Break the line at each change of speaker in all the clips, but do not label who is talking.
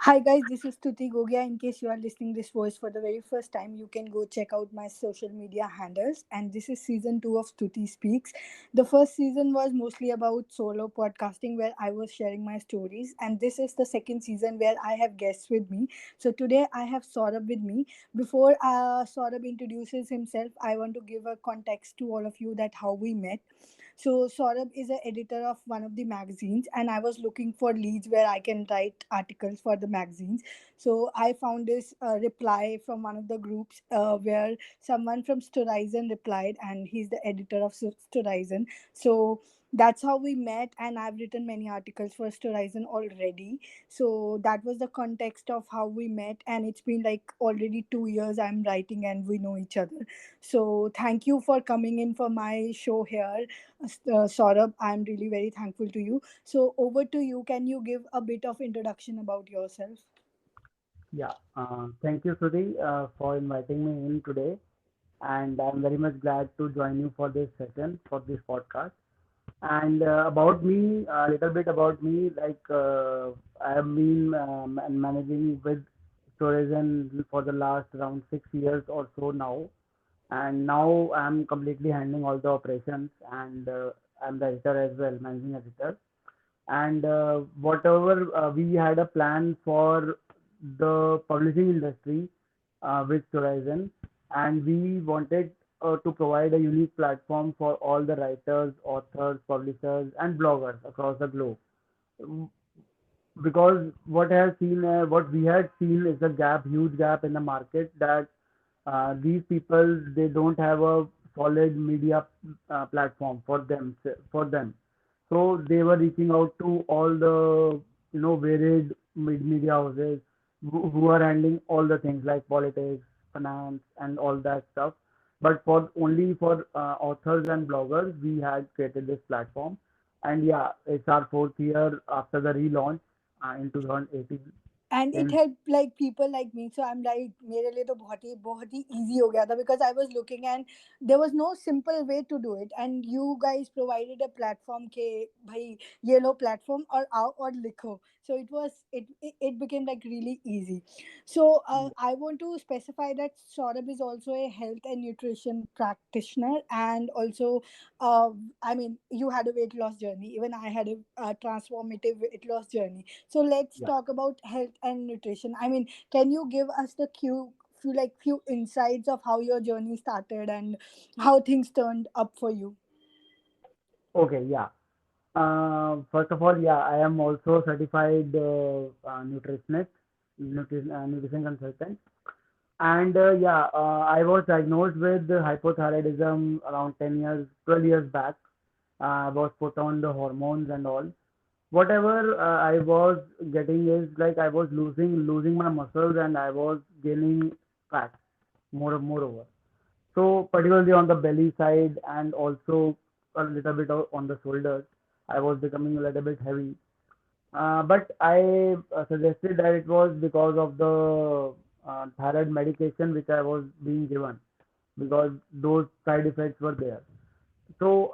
Hi guys, this is Tuti Gogia. In case you are listening this voice for the very first time, you can go check out my social media handles. And this is season 2 of Tuti Speaks. The first season was mostly about solo podcasting where I was sharing my stories. And this is the second season where I have guests with me. So today I have Saurabh with me. Before Saurabh introduces himself, I want to give a context to all of you that how we met. So Saurabh is an editor of one of the magazines, and I was looking for leads where I can write articles for the magazines. So I found this reply from one of the groups where someone from Storizon replied, and he's the editor of Storizon. So that's how we met, and I've written many articles for Storizon already. So that was the context of how we met, and it's been like already 2 years I'm writing, and we know each other. So thank you for coming in for my show here. Saurabh, I'm really very thankful to you. So, over to you. Can you give a bit of introduction about yourself?
Yeah, thank you, Sudhi, for inviting me in today. And I'm very much glad to join you for this session, for this podcast. And about me, a little bit about me, I have been managing with tourism for the last around 6 years or so now. And now I'm completely handling all the operations and I'm the editor as well, managing editor. And whatever we had a plan for the publishing industry with Horizon, and we wanted to provide a unique platform for all the writers, authors, publishers, and bloggers across the globe. Mm, Because what we had seen is a gap, huge gap in the market that these people they don't have a solid media platform for them, so they were reaching out to all the varied media houses who are handling all the things like politics, finance, and all that stuff. But for only for authors and bloggers, we had created this platform. And yeah, it's our fourth year after the relaunch in 2018.
And it
In
helped like people like me. So I'm like मेरे लिए तो बहुत ही easy हो गया था because I was looking and there was no simple way to do it, and you guys provided a platform के भाई ये लो platform और आओ और लिखो. So it became like really easy. So I want to specify that Saurabh is also a health and nutrition practitioner, and also uh, I mean, you had a weight loss journey, even I had a transformative weight loss journey. So let's
yeah.
talk about health and nutrition. I mean, can you give us the few insights of how your journey started and how things turned up for you?
Okay, yeah. First of all, yeah, I am also certified nutritionist, nutrition consultant, and yeah, I was diagnosed with hypothyroidism around 10 years, 12 years back. I was put on the hormones and all. Whatever I was getting is like I was losing my muscles and I was gaining fat moreover. So particularly on the belly side and also a little bit on the shoulders, I was becoming a little bit heavy. But I suggested that it was because of the thyroid medication which I was being given, because those side effects were there. So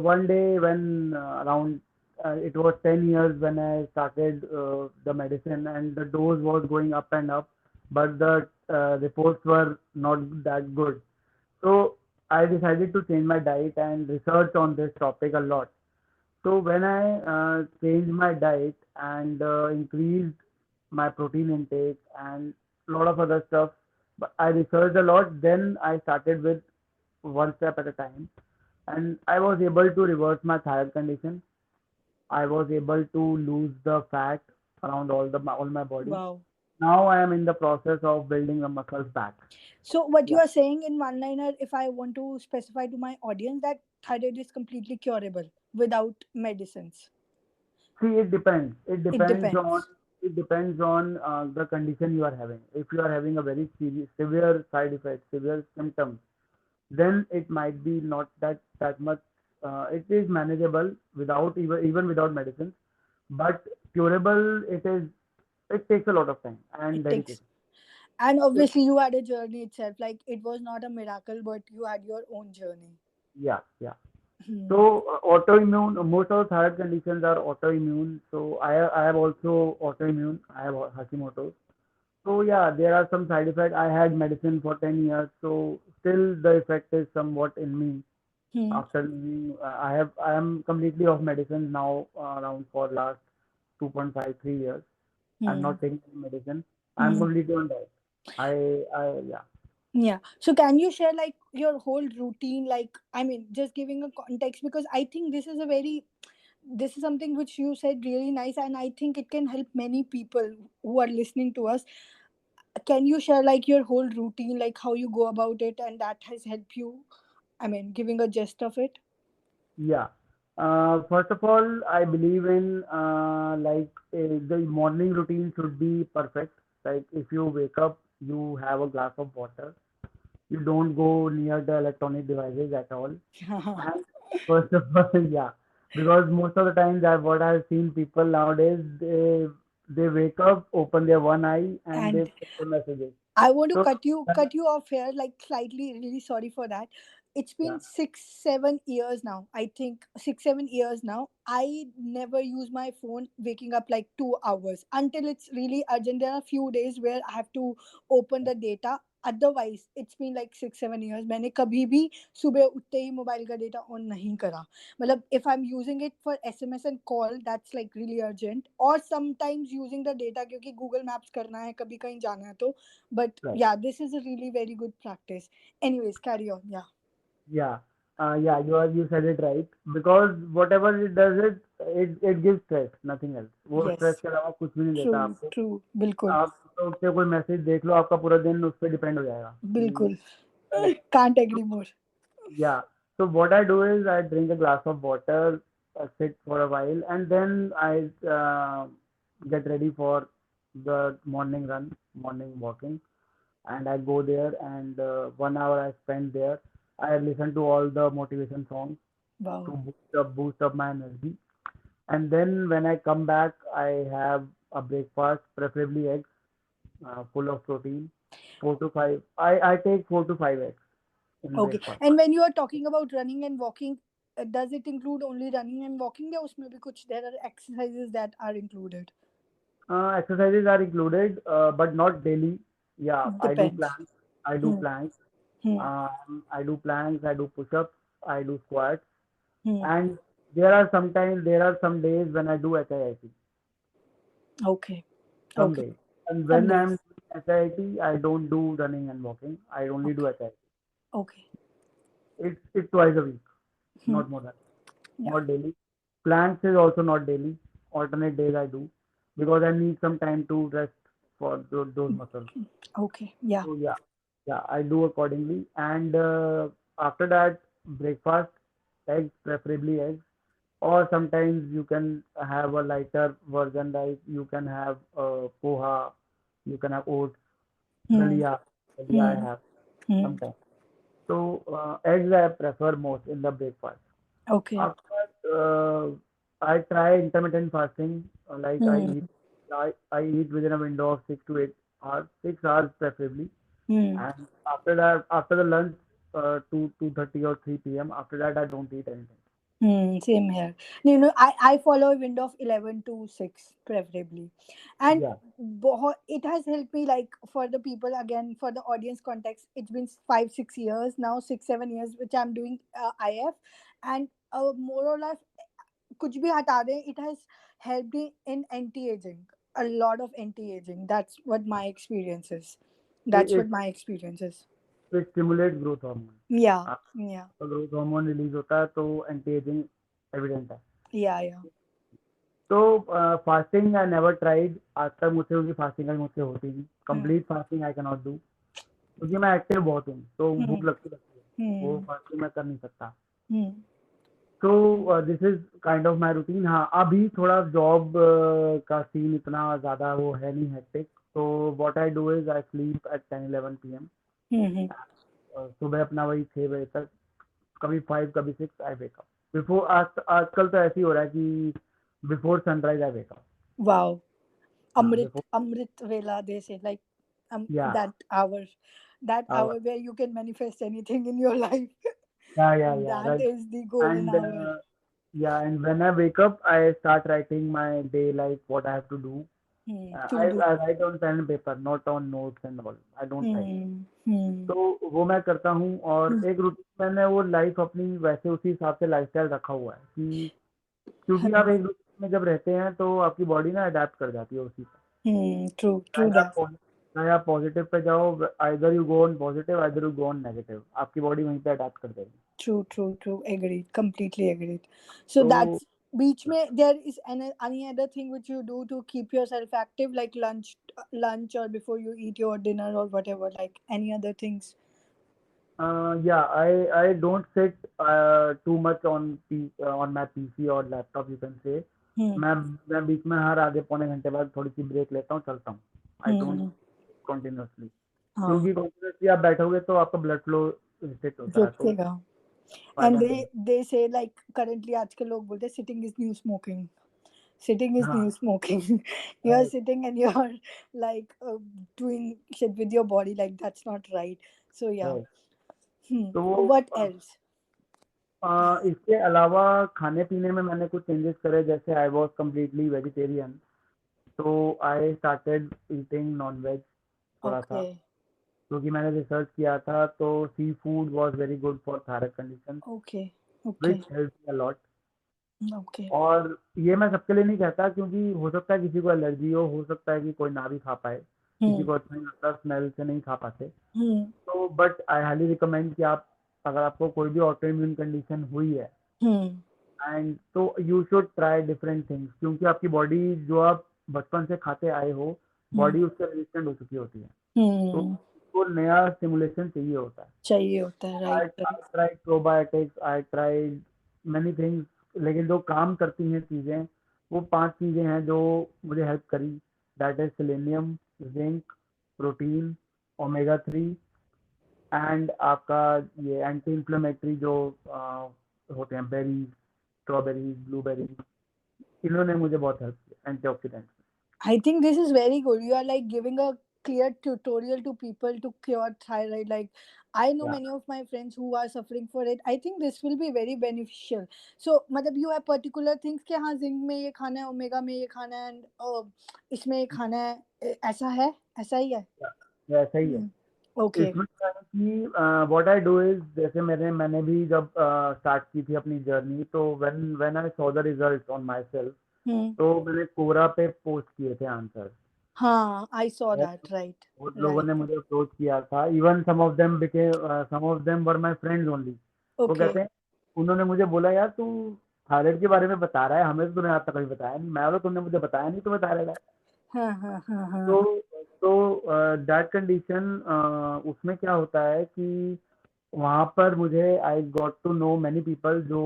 one day when around it was 10 years when I started the medicine, and the dose was going up and up, but the reports were not that good. So I decided to change my diet and research on this topic a lot. So when I changed my diet and increased my protein intake and a lot of other stuff, but I researched a lot. Then I started with one step at a time, and I was able to reverse my thyroid condition. I was able to lose the fat around all my body.
Wow.
Now I am in the process of building the muscles back.
So what you
Yeah.
are saying in one liner, if I want to specify to my audience, that thyroid is completely curable without medicines.
See, it depends. It
It
depends on
depends.
the condition you are having. If you are having a very severe side effect, severe symptoms, then it might be not that much. It is manageable without even without medicines, but curable it is. It takes a lot of time and
It takes,
dedication.
and
So,
obviously you had a journey itself. Like it was not a miracle, but you had your own journey.
yeah, yeah.
Hmm.
So autoimmune, most of the thyroid conditions are autoimmune. So I have also autoimmune. I have Hashimoto's. So yeah, there are some side effects. I had medicine for 10 years, so still the effect is somewhat in me.
Hmm.
After I am completely off medicine now, around for last 2.5 3 years. I'm
Hmm.
not taking any medicine. I'm
Hmm.
completely on diet. Yeah.
Yeah. So can you share like your whole routine? Like, I mean, just giving a context, because I think this is something which you said really nice, and I think it can help many people who are listening to us. Can you share like your whole routine, like how you go about it, and that has helped you? I mean, giving a gist of it.
Yeah. First of all, I believe in the morning routine should be perfect. Like if you wake up, you have a glass of water. You don't go near the electronic devices at all. And first of all, yeah, because most of the times that what I've seen people nowadays, they wake up, open their one eye, and they
And
check the messages.
I want to
So
cut you off here, like slightly. Really sorry for that. It's
yeah,
been 6-7 years now. I think 6-7 years now. I never use my phone waking up like 2 hours until it's really urgent. There are few days where I have to open the data. Otherwise, it's been like 6-7 years. मैंने कभी भी सुबह उठते ही mobile का data on नहीं करा. मतलब if I'm using it for SMS and call, that's like really urgent. Or sometimes using the data क्योंकि Google Maps करना है, कभी कहीं जाना है तो. But
right.
yeah, this is a really very good practice. Anyways, carry on. Yeah.
Yeah, yeah, you said it right. Because whatever it does, it gives stress, nothing else. वो stress
Yes.
के अलावा कुछ भी नहीं देता
True.
आपको.
True. बिल्कुल.
आप सुबह उठते कोई मैसेज देख लो, आपका पूरा दिन उस पर डिपेंड हो जाएगा कि
बिल्कुल.
right.
Can't agree more.
Yeah. So what I do is I drink a glass of water, sit for a while, and then I get ready for the morning run, morning walking, and I go there, and 1 hour I spend there. I listen to all the motivation songs to
Wow.
boost up my energy. And then when I come back, I have a breakfast, preferably eggs, full of protein. 4 to 5. I take 4 to 5 eggs in
Okay.
breakfast.
And when you are talking about running and walking, does it include only running and walking? या उसमें भी कुछ there are exercises that are included?
Exercises are included, but not daily. Yeah, I do
Depends.
planks. I do
Hmm.
planks.
Hmm.
I do planks. I do push-ups. I do squats.
Hmm.
And there are some days when I do HIIT.
Okay.
Some
Okay.
days. And
Some
when I'm
days.
doing HIIT, I don't do running and walking. I only do
Okay.
HIIT.
Okay.
It's twice a week,
Hmm.
not more than,
Yeah.
not daily. Planks is also not daily. Alternate days I do because I need some time to rest for those muscles.
Okay. Yeah.
So yeah, yeah, I do accordingly. And after that, breakfast, eggs, preferably eggs. Or sometimes you can have a lighter version, like you can have poha, you can have oats,
Hmm.
dalia, dalia I
Hmm.
have
Hmm.
sometimes. So eggs I prefer most in the breakfast.
Okay.
After that, I try intermittent fasting. Like
Hmm.
I eat within a window of 6 to 8 hours, 6 hours preferably.
Hmm.
And after that, after the lunch, 2:30 or 3 p.m. After that, I don't eat anything.
Hmm. Same here. I follow a window of 11 to 6 preferably, and
Yeah.
it has helped me, like, for the people, again, for the audience context. It's been 5-6 years now, 6-7 years, which I'm doing IF, and more or less, कुछ भी हटा दें, it has helped me in anti-aging, a lot of anti-aging. That's what my experience is.
It,
That's what
it,
my experience is.
it stimulates growth hormone.
Yeah. Yeah.
आपका growth hormone release होता है तो anti ageing evident है.
Yeah. Yeah.
तो fasting I never tried. आज तक मुझसे उनकी फास्टिंग मुझसे होती नहीं.
Hmm.
Complete fasting I can not do क्योंकि मैं एक्टिव बहुत हूँ तो भूख
Hmm.
लगती है. वो
Hmm.
फास्टिंग मैं कर नहीं सकता.
Hmm.
तो this is kind of my routine. हाँ, अभी थोड़ा जॉब का सीन इतना ज़्यादा वो है नहीं हेक्टिक. तो what I do is I sleep at 10-11 p.m.
Hmm.
सुबह अपना वही 6 बजे तक, कभी 5 कभी 6 आई वेक अप बिफोर. आजकल तो ऐसे ही हो रहा है कि before sunrise I wake up.
Wow.
हाँ before.
Amrit Vela, they say, like,
या
that hour,
hour.
where you can manifest anything in your life. And
Yeah,
that
right.
is the golden
And
hour.
yeah, and when I wake up, I start writing my day, like what I have to do.
To do.
I write on pen and paper, not on notes and all. I don't write.
Hmm.
तो वो मैं करता हूँ, और
Hmm.
एक routine मैंने वो life अपनी वैसे उसी हिसाब से लाइफस्टाइल रखा हुआ है कि क्योंकि आप एक रूटीन में जब रहते हैं तो आपकी बॉडी ना अडेप्ट कर जाती है उसी पे।
True. True
चाहे आप
that.
चाहे आप पॉजिटिव पे जाओ, either you go on positive, either you go on negative, आपकी बॉडी वहीं पे अडेप्ट कर जाएगी।
True. True. True. Agreed. Completely agreed. So
तो
that's beach mein there is any other thing which you do to keep yourself active, like lunch or before you eat your dinner or whatever, like any other things.
yeah, I don't sit too much on my PC or laptop, you can say।
Hmm.
मैं मैं बीच में हर आधे पौने घंटे बाद थोड़ी सी break लेता हूँ, चलता हूँ। I don't
Hmm.
कंटिन्यूअसली,
हाँ,
क्योंकि कंटिन्यूअसली आप बैठोगे तो आपका ब्लड फ्लो रिस्ट्रिक्ट होता है, तो
रुकेगा।
फायदा
And
नहीं है।
they say like currently आजकल लोग बोलते हैं sitting is new smoking. Sitting is new
हाँ,
smoking. You're
right,
sitting and you're like doing shit with your body, like that's not right. So yeah.
Right. तो
What else?
इसके अलावा खाने पीने में मैंने कुछ चेंजेस करे, जैसे आई वॉज कम्प्लीटली वेजिटेरियन, तो I started eating non veg थोड़ा सा,
Okay.
क्योंकि मैंने रिसर्च किया था तो seafood was very good for thyroid condition,
Okay. Okay.
Which help me a lot.
Okay.
और ये मैं सबके लिए नहीं कहता, क्योंकि हो सकता है किसी को एलर्जी हो सकता है कि कोई ना भी खा पाए, किसी
Hmm.
को अच्छा नहीं लगता, स्मेल से नहीं खा पाते।
Hmm.
तो बट आई हाईली रिकमेंड कि आप, अगर आपको कोई भी ऑटो इम्यून कंडीशन हुई है,
Hmm.
एंड तो you should try different things, क्योंकि आपकी बॉडी जो आप बचपन से खाते आए हो,
Hmm.
बॉडी उससे रेजिस्टेंट हो चुकी होती है, तो
Hmm.
उसको नया स्टिमुलेशन चाहिए होता है।
चाहिए होता है,
I
right,
I
right.
tried probiotics, I tried many things, लेकिन जो काम करती हैं चीज़ें, वो 5 चीज़ें हैं जो मुझे हेल्प करी। That is selenium, zinc, protein, omega 3, and आपका ये एंटी इन्फ्लेमेटरी जो होते हैं, बेरीज, स्ट्रॉबेरीज, ब्लूबेरीज, इन्होंने मुझे बहुत हेल्प किया antioxidants
I think this is very good. You are like giving a clear tutorial to people to cure thyroid. Like I know
में। या
many of my friends who are suffering for it. I think this will be very beneficial. So, मतलब you have particular things कि हाँ zinc में ये खाना है, omega में ये खाना है, and इसमें ये खाना है, ऐसा है, ऐसा ही है.
या ऐसा ही है।
Okay.
इसमें क्या है कि व्हाट आई डू इज, जैसे मैंने भी जब स्टार्ट की थी अपनी जर्नी, तो when when I saw the results on my self,
Hmm.
तो मैंने कोरा पे पोस्ट किए थे आंसर।
हाँ, I saw
बहुत
that. Right.
बहुत लोगों
Right.
ने मुझे अप्रोच किया था, even some of them were my friends only. वो कहते
Okay.
हैं, उन्होंने मुझे बोला, यार तू थायराइड के बारे में बता रहा है, हमें तो तूने आज तक कभी बताया नहीं। मैं बोला, तुमने मुझे बताया नहीं तुम्हें थायराइड है।
हाँ हाँ हाँ
तो
हाँ.
दैट कंडीशन, उसमें क्या होता है कि वहाँ पर मुझे I got to know many people जो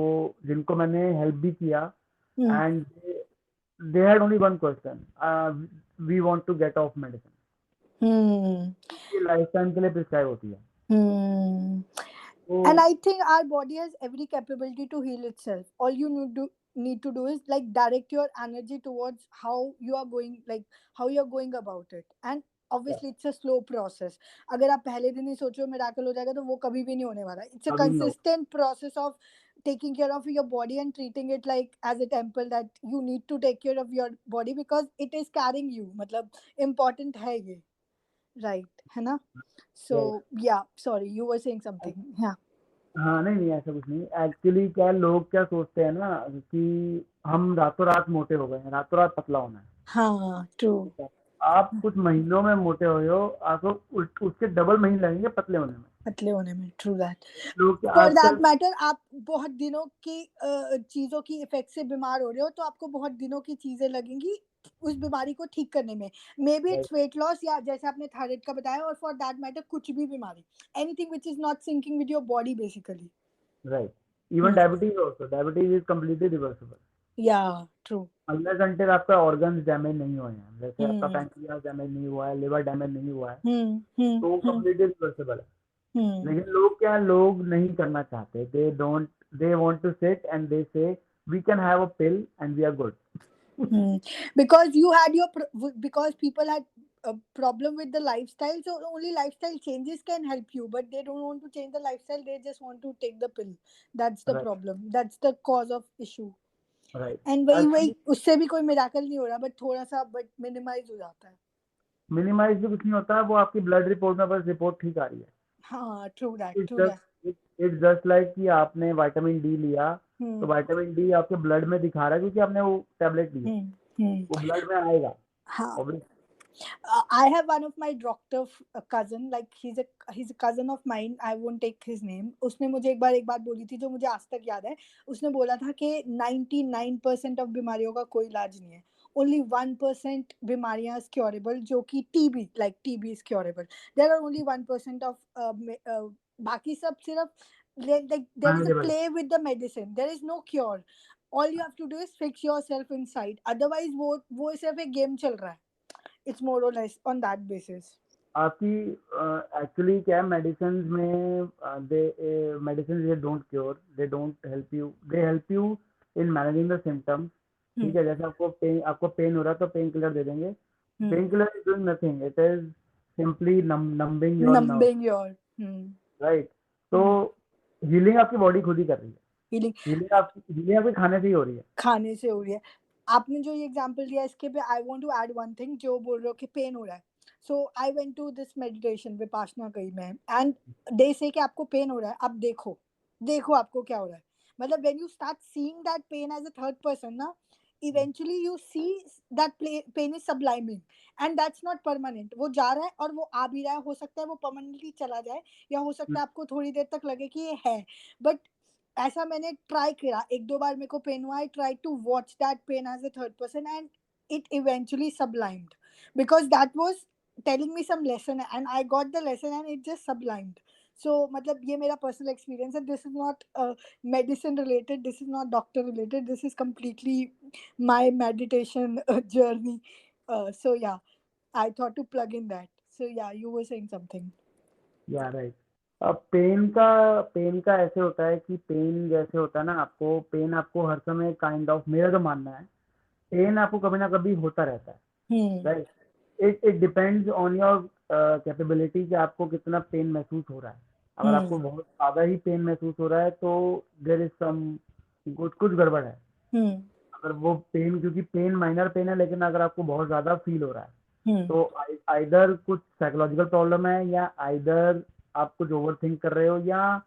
जिनको मैंने हेल्प भी किया,
Hmm.
And they had only one question, we want to get off medicine.
Hmm.
ये लाइफ टाइम के लिए प्रिस्क्राइब होती है।
Hmm.
तो
And I think our body has every capability to heal itself. All you need to do is like direct your energy towards how you are going, like how you are going about it. And obviously it's a slow process. अगर आप पहले दिन ही सोचो miracle हो जाएगा तो वो कभी भी नहीं होने वाला. It's a
कभी नहीं हो।
consistent process of taking care of your body and treating it like as a temple, that you need to take care of your body because it is carrying you. मतलब important है ये, right, है ना? So
Right.
yeah, sorry, you were saying something. Yeah.
हाँ, नहीं नहीं, ऐसा कुछ नहीं। एक्चुअली क्या है, लोग क्या सोचते हैं ना कि हम रातों रात मोटे हो गए हैं, रातों रात पतला होना है।
हाँ, ट्रू.
ठीक है? आप कुछ महीनों में मोटे हुए हो, आपको उसके डबल महीने लगेंगे पतले होने में।
पतले होने में, ट्रू दैट.
लोग क्या
फॉर दैट
आजकल,
मैटर, आप बहुत दिनों की चीजों की इफेक्ट से बीमार हो रहे हो तो आपको बहुत दिनों की चीजें लगेंगी उस बीमारी को ठीक करने में. May be its weight loss या जैसे आपने थायराइड का बताया, और फॉर दैट मैटर कुछ भी बीमारी, anything which is not syncing with your body basically.
Right, even diabetes also, diabetes is completely reversible,
yeah, true.
Unless until आपका ऑर्गन्स डैमेज नहीं हुए हैं, जैसे आपका
हम्म
पैंक्रियास डैमेज नहीं हुआ है, लिवर डैमेज नहीं हुआ है,
हम्म
तो वो
हम्म
कम्प्लीटली रिवर्सिबल है।
हम्म
लेकिन लोग क्या, लोग नहीं करना चाहते, they want to sit and they say we can have a pill and we are good.
because you had your because people had a problem with the lifestyle, so only lifestyle changes can help you, but they don't want to change the lifestyle, they just want to take the pill. That's the
right
problem, that's the cause of issue.
Right
and वही
actually
वही उससे भी कोई miracle नहीं हो रहा, but थोड़ा सा बट मिनिमाइज हो जाता है.
मिनिमाइज भी कुछ नहीं होता है, वो आपकी ब्लड रिपोर्ट में बस रिपोर्ट ठीक आ रही है।
हाँ, true that,
it's
true that.
Just it's just like कि आपने विटामिन डी लिया, तो
हम्म.
विटामिन डी आपके ब्लड में दिखा रहा है क्योंकि आपने वो टैबलेट ली है,
हम्म. हम्म.
वो ब्लड में आएगा
हाँ.
Obvious.
I have one of my doctor cousin, like he's a cousin of mine. I won't take his name. उसने मुझे एक बार एक बात बोली थी जो मुझे आज तक याद है. उसने बोला था कि 99% ऑफ बीमारियों का कोई इलाज नहीं है. Only 1% बीमारियां क्योरेबल, जो कि TB, like TB is curable. There are only 1% of बाकी सब सिर्फ like there is a
manageable.
play with the medicine. There is no cure. All you have to do is fix yourself inside. Otherwise वो सिर्फ एक game चल रहा है. It's more or less on that basis.
आपकी actually क्या है, medicine में they medicine they don't cure, they don't help you, they help you in managing the symptoms. ठीक है, जैसे आपको पेन हो रहा है तो पेन किलर दे देंगे। Pain killer is doing nothing, it is simply numbing your nerve,
Numbing your
right. तो हीलिंग आपकी बॉडी खुद ही कर रही है,
healing
हीलिंग आपकी खाने से ही हो रही है।
खाने से हो रही है. आपने जो ये एग्जांपल दिया इसके पे I want to add one thing. जो बोल रहे हो कि पेन हो रहा है, so I went to this meditation Vipassana कही मैं, एंड दे से कि आपको पेन हो रहा है, अब देखो देखो आपको क्या हो रहा है. मतलब when you start seeing that pain as a third person ना, eventually you see that pain is subliming, and that's not permanent. वो जा रहा है और वो आ भी रहा है, हो सकता है वो परमानेंटली चला जाए, या हो सकता है आपको थोड़ी देर तक लगे कि ये है. बट ऐसा मैंने ट्राई किया, एक दो बार मेरे को पेन हुआ, I try to watch that pain as a third person, and it eventually sublimed, because that was telling me some lesson, and I got the lesson and it just sublimed. So मतलब ये मेरा personal experience है. This is not medicine related, this is not doctor related, this is completely my meditation journey. So yeah, I thought to plug in that. So yeah, you were saying something.
या right. अब pen का ऐसे होता है कि pen जैसे होता है ना, आपको पेन आपको हर समय काइंड ऑफ, मेरा जो मानना है, पेन आपको कभी ना कभी होता रहता है,
Hmm.
Right. It depends on your capability कि आपको कितना पेन महसूस हो रहा है। अगर
Hmm.
आपको बहुत ज़्यादा ही पेन महसूस हो रहा है तो देर इज सम कुछ कुछ गड़बड़ है।
Hmm.
अगर वो पेन, क्योंकि पेन माइनर पेन है, लेकिन अगर आपको बहुत ज़्यादा फील हो रहा है
Hmm.
तो आइदर कुछ साइकोलॉजिकल प्रॉब्लम है, या आइदर आप कुछ ओवर थिंक कर रहे हो, या हो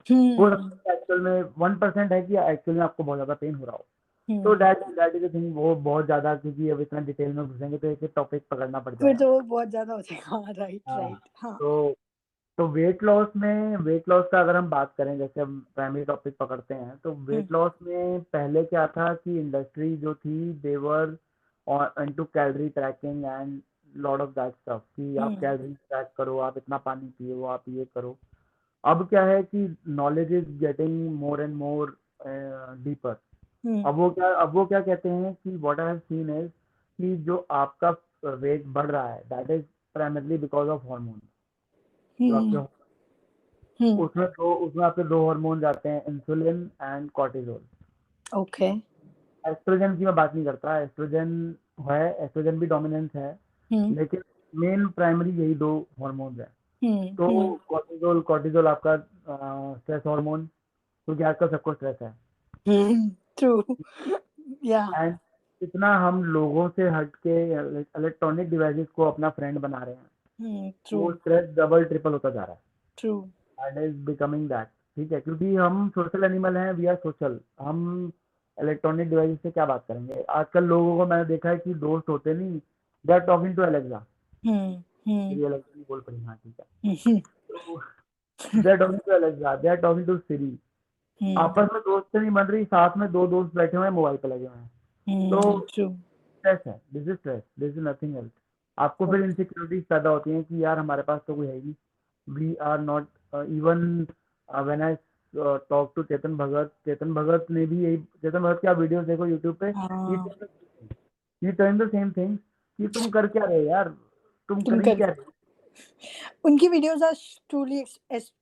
Hmm.
सकता है एक्चुअल में 1% है कि एक्चुअल में आपको बहुत ज़्यादा पेन हो रहा हो। तो
Hmm.
That is a thing, वो बहुत ज़्यादा, क्योंकि अब इतना डिटेल में घुसेंगे तो एक एक टॉपिक पकड़ना पड़
फिर
जाएगा।
तो वो बहुत ज्यादा हो जाएगा. हाँ, राइट
हाँ।
राइट. हाँ.
तो वेट लॉस का अगर हम बात करें, जैसे हम प्राइमरी टॉपिक पकड़ते हैं, तो
Hmm.
वेट लॉस में पहले क्या था कि इंडस्ट्री जो थी, they were into calorie tracking and lot of that stuff, कि आप
Hmm.
कैलोरी ट्रैक करो, आप इतना पानी पियो, आप ये करो। अब क्या है कि knowledge is getting more and more deeper.
Hmm.
अब वो क्या कहते हैं कि what I have seen is कि जो आपका वेट बढ़ रहा है, that is primarily because of hormone. जो
Hmm.
आपके
Hmm.
उसमें आपके दो हार्मोन आते हैं, insulin and cortisol.
Okay.
Estrogen की मैं बात नहीं करता, एस्ट्रोजन है, एस्ट्रोजन भी डोमिनेंस है,
Hmm.
लेकिन मेन प्राइमरी यही दो हार्मोन्स हैं।
Hmm.
तो
Hmm.
कॉर्टिजोल आपका स्ट्रेस हार्मोन, क्योंकि आजकल सबको स्ट्रेस है।
Hmm. True. Yeah.
एंड इतना हम लोगों से हट के इलेक्ट्रॉनिक डिवाइसेस को अपना फ्रेंड बना रहे हैं,
Hmm.
वो
True.
स्ट्रेस डबल ट्रिपल होता जा रहा है।
True.
That is becoming that. ठीक है, क्योंकि हम सोशल एनिमल हैं, वी आर सोशल। हम इलेक्ट्रॉनिक डिवाइस से क्या बात करेंगे। आजकल लोगों को मैंने देखा है कि दोस्त होते नहीं, they are talking to Alexa.
Hmm. Hmm.
मेरी अलेक्सा नहीं बोल पड़ी, हाँ ठीक है।
Hmm.
तो they are talking to Alexa, they are talking to Siri.
Hmm.
आपस में दोस्ती नहीं बन रही, साथ में दो दोस्त बैठे हुए हैं, मोबाइल पे लगे हुए हैं। तो
True.
स्ट्रेस है, this is stress, this is nothing else. आपको फिर इनसिक्योरिटीज पैदा होती हैं कि यार हमारे पास तो कोई है ही नहीं, we are not even. When I talk to Chetan Bhagat ने भी यही, चेतन भगत की आप वीडियोस देखो यूट्यूब पे,
हाँ.
ये टेल द सेम थिंग कि तुम कर क्या रहे हो यार, तुम
तुम
कर ही
कर
क्या रहे हो।
उनकी वीडियोस आर ट्रूली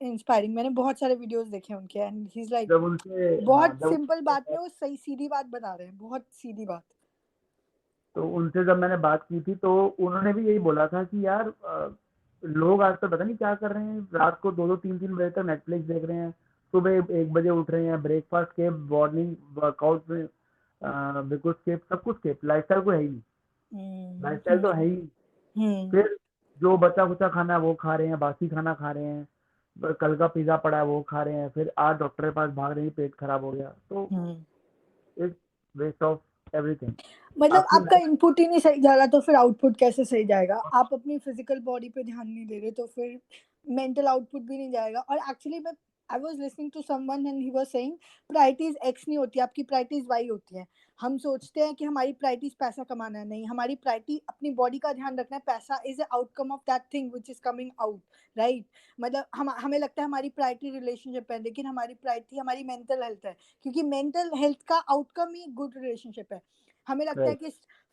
इंस्पायरिंग. मैंने बहुत सारे वीडियोस देखे हैं उनके, एंड ही इज लाइक
जब उनसे हाँ
बहुत
जब
सिंपल बात में वो सही सीधी बात बता रहे हैं, बहुत सीधी बात.
तो उनसे जब मैंने बात की थी तो उन्होंने भी यही बोला था कि यार लोग आजकल पता नहीं क्या कर रहे हैं, रात को 2-2 3-3 बजे तक नेटफ्लिक्स देख रहे हैं, सुबह 1 बजे उठ रहे हैं, ब्रेकफास्ट स्किप, मॉर्निंग वर्कआउट में बिल्कुल स्किप, सब कुछ स्किप, लाइफस्टाइल को है ही नहीं,
हम्म
लाइफस्टाइल तो
हम्म
है ही।
हम्म
फिर जो बचा-खुचा खाना है वो खा रहे हैं, बासी खाना खा रहे हैं, कल का पिज़्ज़ा पड़ा है वो खा रहे हैं, फिर आज डॉक्टर के पास भाग रहे हैं, पेट खराब हो गया। तो
hmm.
It's waste of everything.
मतलब
आपकी
आपका
लाइफ
इनपुट ही नहीं सही जा रहा तो फिर आउटपुट कैसे सही जाएगा? आप अपनी फिजिकल बॉडी पे ध्यान नहीं दे रहे तो फिर मेंटल आउटपुट भी नहीं जाएगा। और एक्चुअली मैं I was listening to someone and he was saying priorities X नहीं होती, आपकी प्रायोरिटीज वाई होती हैं। हम सोचते हैं कि हमारी प्रायोरिटीज पैसा कमाना है, नहीं, हमारी प्रायोरिटी अपनी बॉडी का ध्यान रखना है। पैसा is a outcome of that thing which is coming out, right? मतलब हमें लगता है हमारी प्रायोरिटी रिलेशनशिप है, लेकिन हमारी प्रायोरिटी हमारी मेंटल हेल्थ है, क्योंकि मेंटल हेल्थ का आउटकम ही गुड रिलेशनशिप है। हमें लगता है
राइट।
कि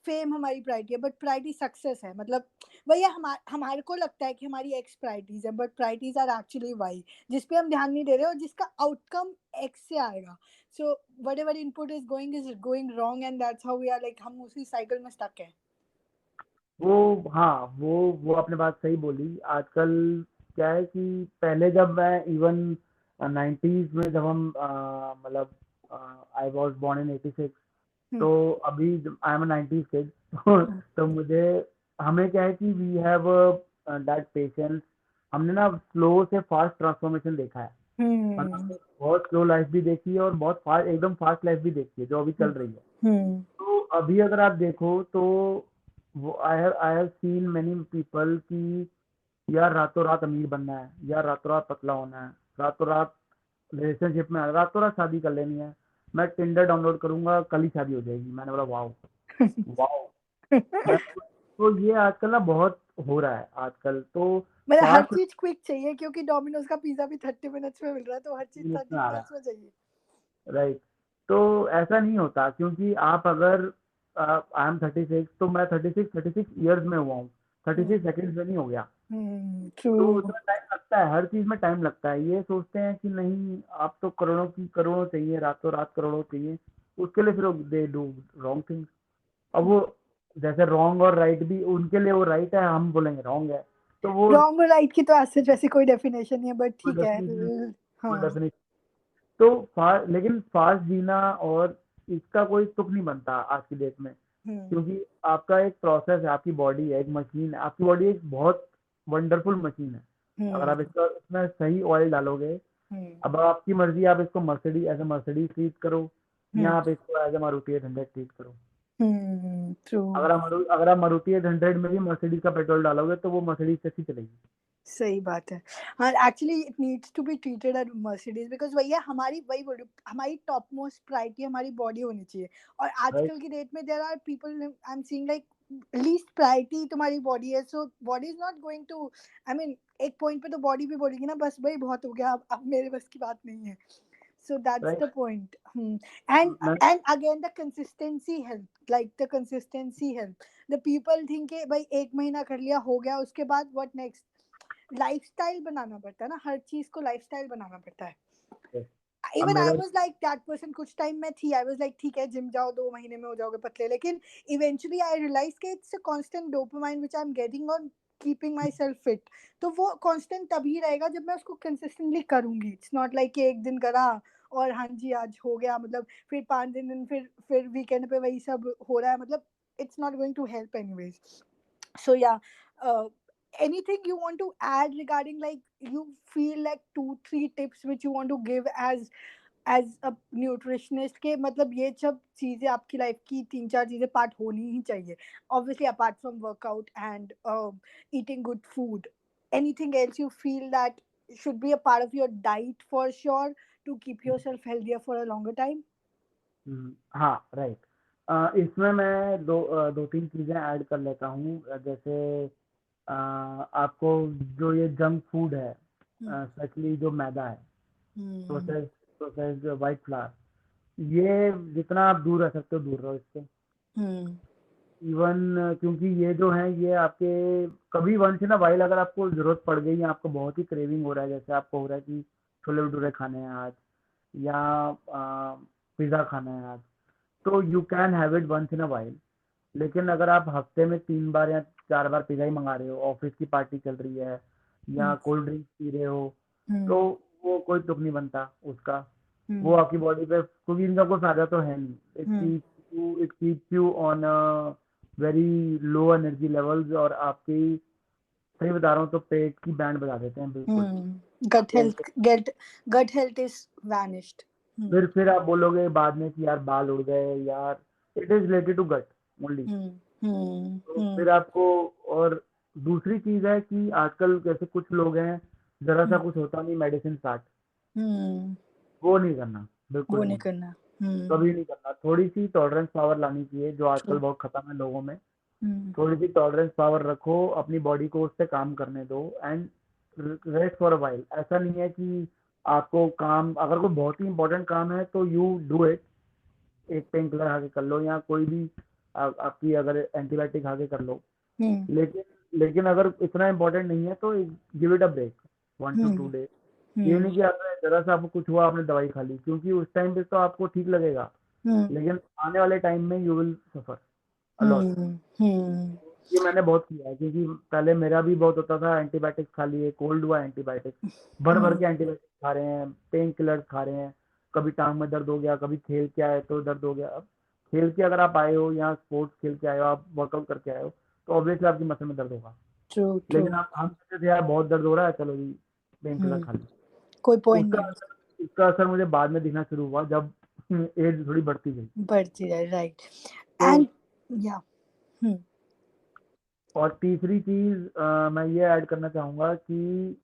फेम हमारी प्रायोरिटी है, बट प्रायोरिटी सक्सेस है। मतलब वही हमारे को लगता है कि हमारी एक्स प्रायोरिटीज है, but priorities are actually Y, जिस पे हम ध्यान नहीं दे रहे और जिसका आउटकम एक्स से आएगा। So whatever input is going wrong and that's how we are like, हम उसी साइकिल में स्टक है।
वो हाँ, वो आपने बात सही बोली। आजकल क्या है कि पहले जब मैं इवन 90s में जब हम मतलब आई वाज बोर्न इन 86,
हम्म
तो अभी I am a 90s kid तो मुझे हमें क्या है कि वी हैव दैट पेशेंस। हमने ना स्लो से फास्ट ट्रांसफॉर्मेशन देखा है। मतलब
हम्म
हमने बहुत स्लो लाइफ भी देखी है और बहुत फास्ट, एकदम फास्ट लाइफ भी देखी है जो अभी चल रही है।
हम्म
तो अभी अगर आप देखो तो वो I have seen many people कि यार रातों रात अमीर बनना है, यार रातों रात पतला होना है, रातों रात रिलेशनशिप में, रातों रात शादी कर लेनी है, मैं टिंडर डाउनलोड करूंगा कल ही शादी हो जाएगी। मैंने बोला वाओ, वाओ। मैं तो ये आजकल ना बहुत हो रहा है आजकल तो
मतलब हर
फास्ट
चीज क्विक चाहिए, क्योंकि डोमिनोज का पिज्जा भी 30 मिनट्स में मिल रहा है, तो हर चीज
मिनट्स
थर्टी
में आ रहा है।
मिनट्स में चाहिए।
राइट। तो ऐसा नहीं होता, क्योंकि आप अगर आई एम 36, तो मैं 36 ईयर्स में हुआ हूँ, 36 सेकेंड्स में नहीं हो गया।
ट्रू।
तो उसमें टाइम लगता है, हर चीज में टाइम लगता है। ये सोचते हैं कि नहीं आप तो करोड़ों की करोड़ों चाहिए, रातों रात करोड़ों चाहिए, उसके लिए फिर दे डू रॉन्ग थिंग्स। अब वो जैसे रॉन्ग और राइट भी, उनके लिए वो राइट है, हम बोलेंगे रॉन्ग है। तो वो
रॉन्ग और राइट की तो ऐसे वैसे कोई डेफिनेशन नहीं है, बट
कोई
ठीक है।
डेफिनेशन, कोई
हाँ।
डेफिनेशन। तो लेकिन फास्ट जीना और इसका कोई तुक नहीं बनता आज की डेट में,
हम्म
क्योंकि आपका एक प्रोसेस है, आपकी बॉडी है, एक मशीन है, आपकी बॉडी एक बहुत वंडरफुल मशीन है। अगर
हम्म
आप इसका इसमें सही ऑयल डालोगे,
हम्म
अब आपकी मर्जी, आप इसको Mercedes as a Mercedes treat करो, या
हम्म
आप इसको एज ए मारुति 800 ट्रीट करो।
ट्रू।
अगर आप मारुति 800 में भी मर्सिडीज का पेट्रोल डालोगे तो वो मर्सिडीज से अच्छी चलेगी।
सही बात है। हाँ, actually it needs to be treated at Mercedes, because भैया हमारी वही बोल रही हूँ, हमारी टॉप मोस्ट प्रायोरिटी हमारी बॉडी होनी चाहिए। और
राइट।
आजकल की डेट में there are people I am seeing like least priority तुम्हारी बॉडी है, so body is not going to, I mean एक पॉइंट पे तो बॉडी भी बोलेगी ना, बस भाई बहुत हो गया, अब मेरे बस की बात नहीं है। So that's
right.
the point. And
मैं
and again the consistency help, like the consistency help. The people think कि भाई एक महीना कर लिया हो गया, उसके बाद what next? लाइफस्टाइल बनाना पड़ता है ना, हर चीज को लाइफस्टाइल बनाना पड़ता है।
अब
इवन आई
मेरा
वाज लाइक दैट पर्सन, कुछ टाइम में थी, आई वाज लाइक ठीक है जिम जाओ 2 महीने में हो जाओगे पतले, लेकिन इवेंचुअली आई रियलाइज कि it's a constant dopamine which I am getting on keeping my self fit. तो वो कांस्टेंट तभी रहेगा जब मैं उसको कंसिस्टेंटली करूंगी। इट्स नॉट लाइक कि एक दिन करा और हाँ जी आज हो गया, मतलब फिर 5 दिन फिर वीकेंड पे वही सब हो रहा है, मतलब it's not going to help anyways. So yeah, anything you want to add regarding, like, you feel like 2-3 tips which you want to give as a nutritionist के, मतलब ये सब चीजें आपकी लाइफ की 3-4 चीजें पार्ट होनी ही चाहिए, obviously apart from workout and eating good food, anything else you feel that should be a part of your diet for sure to keep yourself healthier for a longer time?
हाँ, right. इसमें मैं दो तीन चीजें add कर लेता हूँ। जैसे आपको जो ये जंक फूड है,
हम्म
स्पेशली जो मैदा है,
हम्म
प्रोसेस प्रोसेस्ड वाइट फ्लावर, ये जितना आप दूर रह सकते हो दूर रहो इससे।
हम्म
इवन क्योंकि ये जो है ये आपके कभी वंस इन अ वाइल अगर आपको जरूरत पड़ गई, या आपको बहुत ही क्रेविंग हो रहा है, जैसे आपको हो रहा है कि छोले भटूरे खाने हैं आज, या पिज्ज़ा खाना है आज, तो you can have it once in a while. लेकिन अगर आप हफ्ते में 3 बार या 4 बार पिज़्ज़ा ही मंगा रहे हो, ऑफिस की पार्टी चल रही है या
हम्म
कोल्ड ड्रिंक पी रहे हो, तो
हम्म
वो कोई तुक नहीं बनता उसका। वो
हम्म
आपकी बॉडी पे, क्योंकि इनका कोई फायदा तो है नहीं।
Hmm
it keeps you on a very low energy levels, और आपकी, सही बता रहा हूँ, तो पेट की बैंड बजा देते हैं बिल्कुल।
गट
आपके
health gut health is vanished.
फिर आप बोलोगे बाद में कि यार बाल उड़ गए यार, it is related to gut only.
Hmm hmm
तो फिर
हम्म
आपको, और दूसरी चीज है कि आजकल जैसे कुछ लोग हैं, जरा सा
हम्म
कुछ होता नहीं मेडिसिन स्टार्ट,
हम्म,
वो नहीं करना, बिल्कुल
वो नहीं
नहीं,
करना।
कभी नहीं करना। थोड़ी सी टॉलरेंस पावर लानी चाहिए, जो आजकल
ट्रू।
बहुत खत्म है लोगों में।
हम्म
थोड़ी सी टॉलरेंस पावर रखो, अपनी बॉडी को उस पे काम करने दो, and rest for a while. ऐसा नहीं है कि आपको काम, अगर कोई बहुत ही इंपॉर्टेंट काम है तो यू डू इट, एक पेन किलर खा के कर लो, या कोई भी आपकी अगर एंटीबायोटिक खा के कर लो।
हम्म
लेकिन लेकिन अगर इतना इम्पोर्टेंट नहीं है तो give it a break, 1 to 2
hmm
days. ये
हम्म
नहीं कि आपने जरा सा आपको कुछ हुआ आपने दवाई खा ली, क्योंकि उस टाइम पे तो आपको ठीक लगेगा,
हम्म
लेकिन आने वाले टाइम में you will suffer a lot.
Hmm hmm
ये मैंने बहुत किया है, क्योंकि पहले मेरा भी बहुत होता था, एंटीबायोटिक्स खा लिए, कोल्ड हुआ एंटीबायोटिक्स, भर भर
हम्म
के एंटीबायोटिक्स खा रहे हैं, पेन किलर्स खा रहे हैं, कभी टांग में दर्द हो गया, कभी खेल के आए तो दर्द हो गया। अब खेल के अगर आप आए हो या स्पोर्ट्स खेल के आए हो, आप वर्कआउट करके आए हो, तो ऑब्वियसली आपकी मसल में दर्द होगा।
True true.
लेकिन आप, हम कहते थे यार बहुत दर्द हो रहा है, चलो जी पेन किलर खा ली।
कोई पॉइंट
उसका
नहीं
उसका असर मुझे बाद में दिखना शुरू हुआ, जब एज थोड़ी बढ़ती गई।
बढ़ती है, राइट।
तो
एंड या हम्म
और तीसरी चीज मैं ये ऐड करना चाहूंगा कि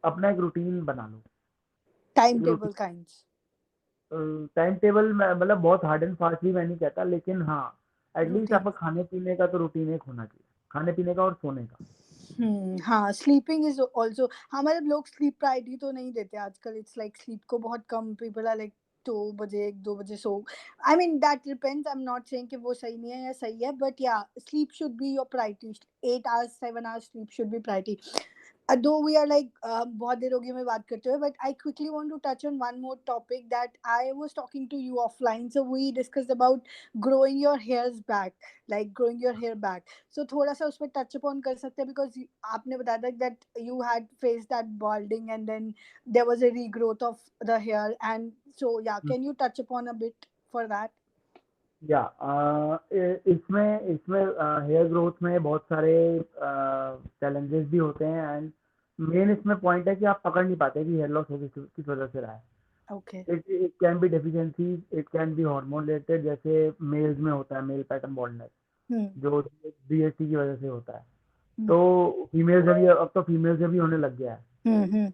अपना एक रूटीन बना लो।
टाइम
एक
table
routine,
kinds.
Time table में, मतलब बहुत हार्ड एंड फास्ट भी मैं नहीं कहता, लेकिन हाँ, एटलीस्ट
रूटीन।
आपका खाने पीने का तो रूटीन एक होना चाहिए, खाने पीने का और सोने का।
हाँ, स्लीपिंग इज ऑल्सो। हाँ, मतलब लोग स्लीप प्रायोरिटी तो नहीं देते आजकल। इट्स लाइक स्लीप को बहुत कम पीपल आर लाइक 2 बजे 1-2 बजे सो। I mean that depends. I am not saying कि वो सही नहीं है या सही है, बट या sleep should be your priority. 8 hours 7 hours sleep should be priority. Though we are like बहुत देर हो गई मैं बात करते हुए, but I quickly want to touch on one more topic that I was talking to you offline. So we discussed about growing your hairs back, like growing your hair back. So थोड़ा सा उसमें touch upon कर सकते हैं, because आपने बताया था that you had faced that balding and then there was a regrowth of the hair, and so yeah, can you touch upon a bit for that?
या इसमें इसमें हेयर ग्रोथ में बहुत सारे चैलेंजेस भी होते हैं, एंड मेन इसमें पॉइंट है कि आप पकड़ नहीं पाते कि हेयर लॉस हो किस वजह से रहा है।
Okay.
It can be deficiency, it can be hormone related, जैसे मेल्स में होता है मेल पैटर्न बॉल्डनेस,
Hmm.
जो बीएसटी की वजह से होता है।
Hmm.
तो फीमेल से भी, अब तो फीमेल से भी होने लग गया है
Hmm.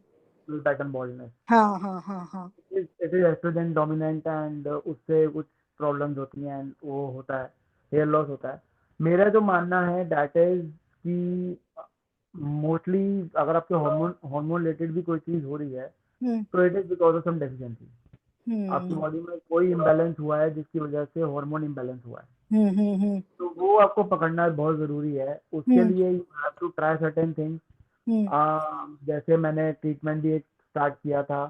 Male pattern baldness.
हाँ हाँ हाँ हाँ।
It is estrogen dominant, and उससे कुछ प्रॉब्लम्स होती हैं, एंड वो होता है, हेयर लॉस होता है। मेरा जो मानना है दैट इज कि मोस्टली अगर आपके हार्मोन हार्मोन रिलेटेड भी कोई चीज़ हो रही है,
Hmm.
तो it is because of some deficiency. आपकी
Hmm.
बॉडी में कोई इम्बैलेंस हुआ है, जिसकी वजह से हार्मोन इम्बैलेंस हुआ है।
Hmm. Hmm. Hmm.
तो वो आपको पकड़ना बहुत ज़रूरी है। उसके
Hmm.
लिए you have to try certain things.
Hmm.
जैसे मैंने ट्रीटमेंट भी एक स्टार्ट किया था,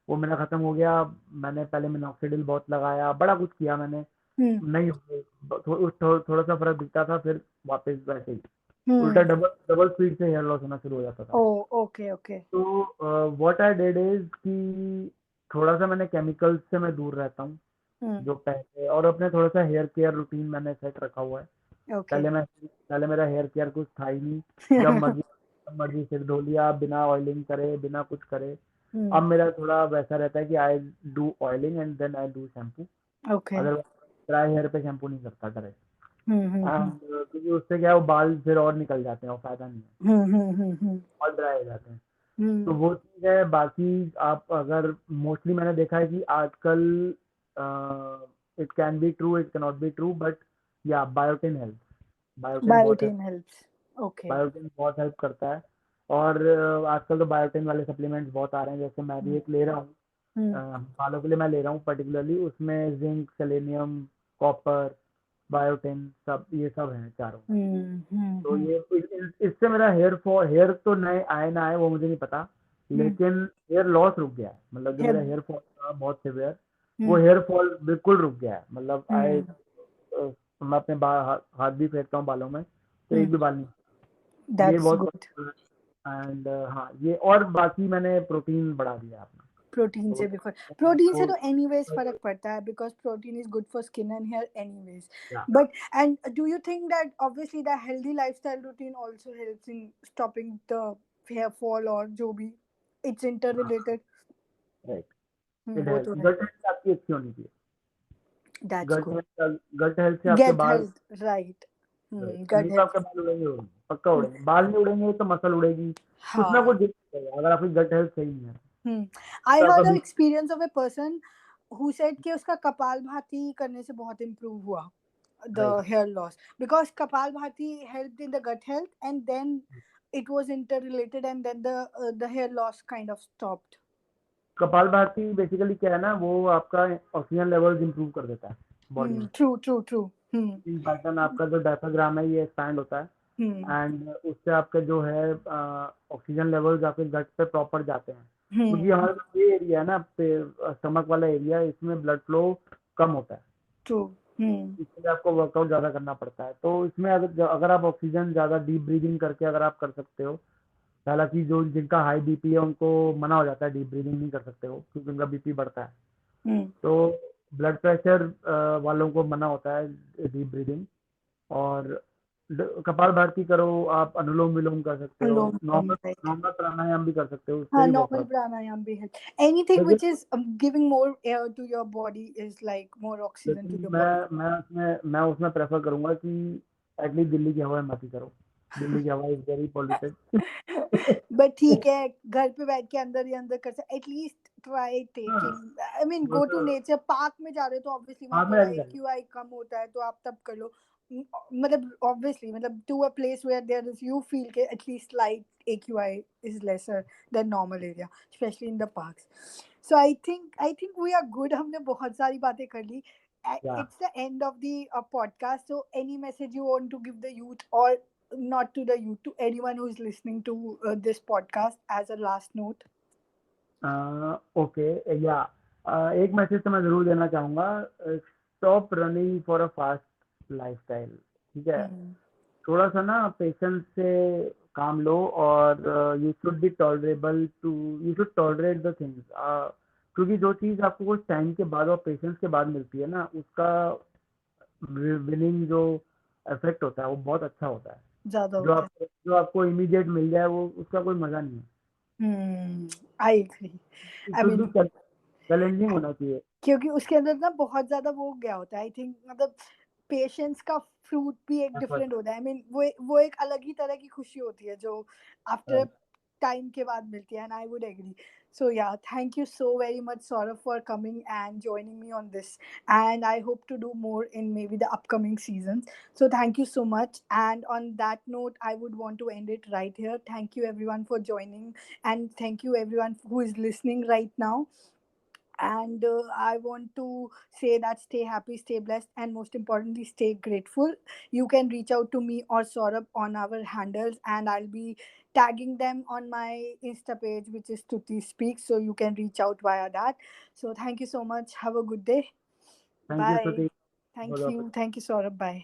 वो मेरा ख़त्म हो गया। मैंने पहले मिनॉक्सिडिल बहुत लगाया, बड़ा कुछ किया मैंने,
Hmm.
नहीं हो गई। थोड़ा सा फर्क दिखता था, फिर वापस वैसे ही उल्टा
Hmm.
डबल डबल स्पीड से हेयर लॉस होना शुरू हो जाता था।
Oh, okay, okay.
तो व्हाट आई डिड इज कि थोड़ा सा मैंने केमिकल्स से मैं दूर रहता हूँ,
Hmm.
जो पहले, और अपने थोड़ा सा हेयर केयर रूटीन मैंने सेट रखा हुआ है।
Okay.
पहले मेरा हेयर केयर कुछ था ही नहीं। जब मर्जी सिर धो लिया, बिना ऑयलिंग करे, बिना कुछ करे। अब
Hmm.
मेरा थोड़ा वैसा रहता है कि I do oiling and then I do shampoo.
Okay.
Otherwise dry hair पे शैम्पू नहीं करता direct.
Hmm. Hmm. Hmm.
And क्योंकि उससे क्या है, वो बाल फिर और निकल जाते हैं, और फायदा नहीं है,
Hmm. Hmm. Hmm. Hmm.
और ड्राई हो जाते हैं। तो
Hmm.
वो चीज़ है। बाकी आप अगर, मोस्टली मैंने देखा है कि आजकल, it can be true, it can not be true, but या बायोटिन हेल्प, बायोटिन बहुत है,
Biotin helps. Okay.
बायोटिन बहुत हेल्प करता है। और आजकल तो बायोटिन वाले सप्लीमेंट्स बहुत आ रहे हैं, जैसे मैं भी
Hmm.
एक ले रहा हूँ।
Hmm.
बालों के लिए मैं ले रहा हूँ पर्टिकुलरली, उसमें जिंक, सेलेनियम, कॉपर, बायोटिन, सब ये सब हैं चारों।
Hmm. Hmm.
तो
Hmm.
ये इससे मेरा हेयर तो नए आए ना आए वो मुझे नहीं पता,
Hmm.
लेकिन हेयर लॉस रुक गया है। मतलब जो मेरा
Help.
हेयर फॉल था बहुत सिवियर, वो
Hmm.
हेयर फॉल बिल्कुल रुक गया है। मतलब आई
Hmm.
मैं अपने हाथ भी फेरता हूँ बालों में, तो एक
Hmm.
भी बाल नहीं, ये
That's
बहुत
good.
पसंद है। एंड हाँ, ये और बाकी मैंने प्रोटीन बढ़ा दिया अपना।
प्रोटीन
तो
से भी फर्क, प्रोटीन से
तो
तो एनीवेज फर्क पड़ता है, because protein is good for skin and hair anyways.
या
but and do you think that obviously the healthy lifestyle routine also helps in stopping the hair fall, और जो भी it's interrelated.
Right, it
वो
help,
तो है.
Gut health आपकी अच्छी होनी चाहिए।
That's good.
गट हेल्थ से आपके
गेट
बाल,
हेल्थ, राइट.
नहीं
गुड
तो आपके
हेल्थ.
बाल उड़ेंगे उड़ेंगे, पक्का उड़ेंगे, बाल नहीं उड़ेंगे तो मसल उड़ेगी, कुछ ना कुछ
हाँ.
दिक्कत है अगर आपकी गट हेल्थ सही नहीं है।
आई
तो आपका
हर्ड अ
भी
experience of a person who said कि उसका कपालभाति करने से बहुत इम्प्रूव हुआ the
right,
hair loss, because Kapalbhati helped in the gut health, and then it was interrelated, and then the hair loss kind of stopped.
Kapalbhati basically क्या है ना, वो आपका ऑक्सीजन लेवल्स इंप्रूव कर देता है बॉडी में।
True, true, true.
इन pattern आपका जो डायफ्राग्राम है ये एक्सपैंड होता
Hmm.
है, एंड उससे आपके जो है ऑक्सीजन लेवल्स आपके गट पे प्रॉपर जाते हैं, क्योंकि
Hmm.
हमारा जो ये एरिया है ना, स्टमक वाला एरिया, इसमें ब्लड फ्लो कम होता है,
True.
इसलिए आपको वर्कआउट ज़्यादा करना पड़ता है। तो इसमें अगर आप ऑक्सीजन ज़्यादा डीप ब्रीदिंग करके अगर आप कर सकते हो, हालांकि जो जिनका हाई बीपी है उनको मना हो जाता है, डीप ब्रीदिंग नहीं कर सकते हो क्योंकि उनका बीपी बढ़ता है।
Hmm.
तो ब्लड प्रेशर वालों को मना होता है डीप ब्रीदिंग। और कपाल भाती करो, आप अनुलोम विलोम कर सकते हो,
Alone,
नॉर्मल
right.
नॉर्मल प्राणायाम भी कर सकते हो, उससे
हाँ,
भी
normal
वर्कआउट।
pranayam भी है. Anything
लेकिन
which is giving more air to your body is like more oxygen to
लेकिन
your body.
मैं उसमें प्रेफर करूंगा कि एटलीस्ट दिल्ली की हवा में मत ही करो, दिल्ली की हवा इज वेरी पॉल्यूटेड।
बट ठीक है, घर पे बैठ के अंदर ही अंदर कर सकते, एटलीस्ट ट्राई
हाँ,
टेकिंग, आई मीन
वो
गो टू
तो
नेचर. पार्क में जा रहे हो तो ऑब्वियसली वहां
हाँ मैं
थोड़ा
अभी
AQI कम होता है, तो आप तब कर लो. मतलब ऑब्वियसली, मतलब to a place where there is, you feel के at least light AQI is lesser than normal area, especially in the parks. So I think we are good. हमने बहुत सारी बातें कर ली.
या
It's the end of the podcast. So any message you want to give the youth, or not to the youth, to anyone who is listening to this podcast, as a last note?
Okay, या एक message तो मैं ज़रूर देना चाहूँगा, stop running for a fast lifestyle, ठीक है?
Hmm.
थोड़ा सा ना पेशेंस से काम लो, और you should be tolerable to, you should tolerate the things, क्योंकि जो चीज़ आपको कुछ टाइम के बाद और पेशेंस के बाद मिलती है ना, उसका विनिंग जो इफेक्ट होता है वो बहुत अच्छा होता है।
ज्यादा
जो
होता है.
आपको जो आपको इमीडिएट मिल जाए वो उसका कोई मज़ा नहीं है।
I agree.
It
I
should be
mean,
challenging होना चाहिए।
क्योंकि उसके अंदर ना बहुत ज्यादा वो हो गया होता है, आई थिंक. मतलब पेशेंस का फ्रूट भी एक
एफर्ट,
डिफरेंट होता है. आई मीन वो एक अलग ही तरह की खुशी होती है जो आफ्टर
राइट।
टाइम के बाद मिलती है, and I would agree. So yeah, thank you so very much, Saurabh, for coming and joining me on this. And I hope to do more in maybe the upcoming seasons. So thank you so much. And on that note, I would want to end it right here. Thank you everyone for joining, and thank you everyone who is listening right now. And I want to say that stay happy, stay blessed, and most importantly, stay grateful. You can reach out to me or Saurabh on our handles, and I'll be tagging them on my Insta page, which is Tuti Speaks. So you can reach out via that. So thank you so much. Have a good day.
Thank you
Bye.
Shruti,
Thank
बहुत
you. Thank you, Saurabh. Bye.